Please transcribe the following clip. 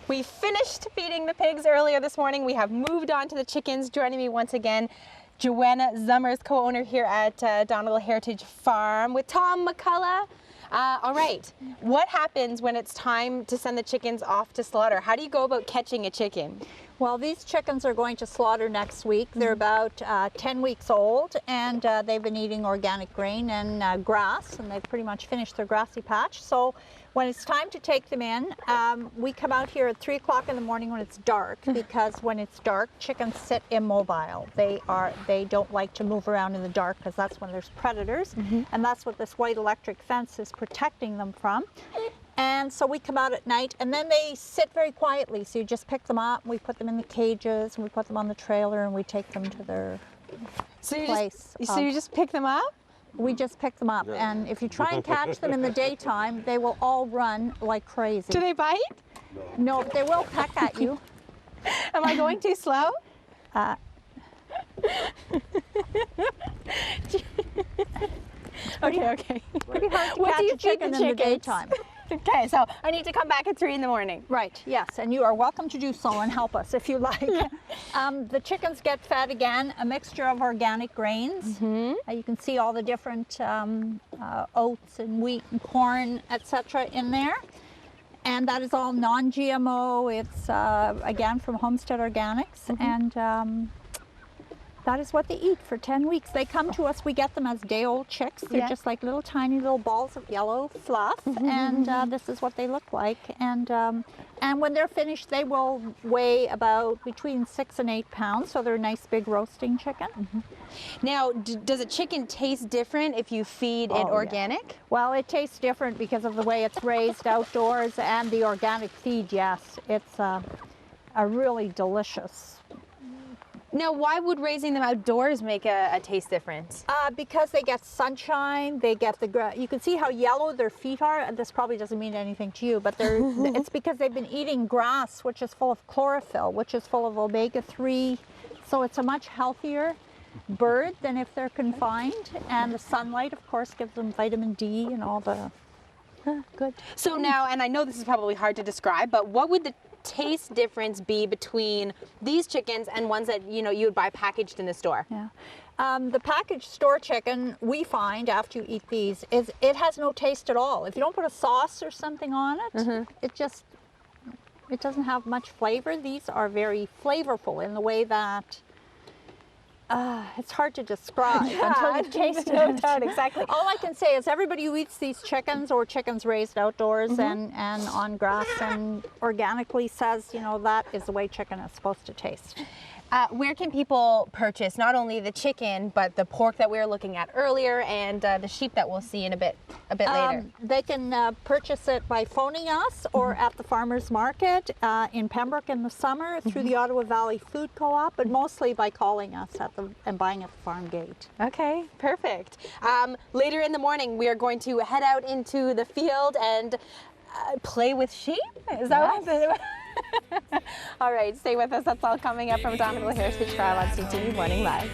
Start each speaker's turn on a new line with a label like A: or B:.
A: We finished feeding the pigs earlier this morning. We have moved on to the chickens. Joining me once again, Joanna Zummers, co-owner here at Donegal Heritage Farm with Tom McCullough. All right, what happens when it's time to send the chickens off to slaughter? How do you go about catching a chicken?
B: Well, these chickens are going to slaughter next week. They're about 10 weeks old, and they've been eating organic grain and grass, and they've pretty much finished their grassy patch. So when it's time to take them in, we come out here at 3 o'clock in the morning when it's dark, because when it's dark, chickens sit immobile. They don't like to move around in the dark because that's when there's predators, and that's what this white electric fence is protecting them from. And so we come out at night, and then they sit very quietly. So you just pick them up, and we put them in the cages, and we put them on the trailer, and we take them to their place.
A: So you just pick them up?
B: We just pick them up, and if you try and catch them in the daytime, they will all run like crazy.
A: Do they bite?
B: No, but they will peck at you.
A: Am I going too slow? Okay.
B: Pretty hard to
A: What do
B: catch
A: you
B: a
A: feed
B: chicken
A: the
B: in the
A: chickens?
B: daytime.
A: Okay, so I need to come back at 3 in the morning.
B: Right, yes, and you are welcome to do so and help us if you like. The chickens get fed again, a mixture of organic grains. You can see all the different oats and wheat and corn, etc. in there. And that is all non-GMO. It's, again, from Homestead Organics. And that is what they eat for 10 weeks. They come to us, we get them as day-old chicks. They're just like little tiny little balls of yellow fluff, and this is what they look like. And when they're finished, they will weigh about between 6 and 8 pounds, so they're a nice big roasting chicken.
A: Now, does a chicken taste different if you feed it organic?
B: Yeah. Well, it tastes different because of the way it's raised outdoors and the organic feed, yes. It's a really delicious.
A: Now, why would raising them outdoors make a taste difference?
B: Because they get sunshine, they get you can see how yellow their feet are, and this probably doesn't mean anything to you, but it's because they've been eating grass, which is full of chlorophyll, which is full of omega-3, so it's a much healthier bird than if they're confined, and the sunlight, of course, gives them vitamin D and all the good.
A: So now, and I know this is probably hard to describe, but what would the taste difference be between these chickens and ones that you would buy packaged in the store?
B: Yeah, the packaged store chicken, we find after you eat these, is it has no taste at all. If you don't put a sauce or something on it, it doesn't have much flavor. These are very flavorful in the way that it's hard to describe until you've tasted it.
A: Exactly.
B: All I can say is everybody who eats these chickens or chickens raised outdoors and on grass and organically says, that is the way chicken is supposed to taste.
A: Where can people purchase not only the chicken, but the pork that we were looking at earlier and the sheep that we'll see in a bit later?
B: They can purchase it by phoning us or at the farmers market in Pembroke in the summer through the Ottawa Valley Food Co-op, but mostly by calling us and buying at the farm gate.
A: Okay, perfect. Later in the morning, we are going to head out into the field and play with sheep. Is that what? All right, stay with us. That's all coming up from Donegal Heritage Farm on CTV Morning Live.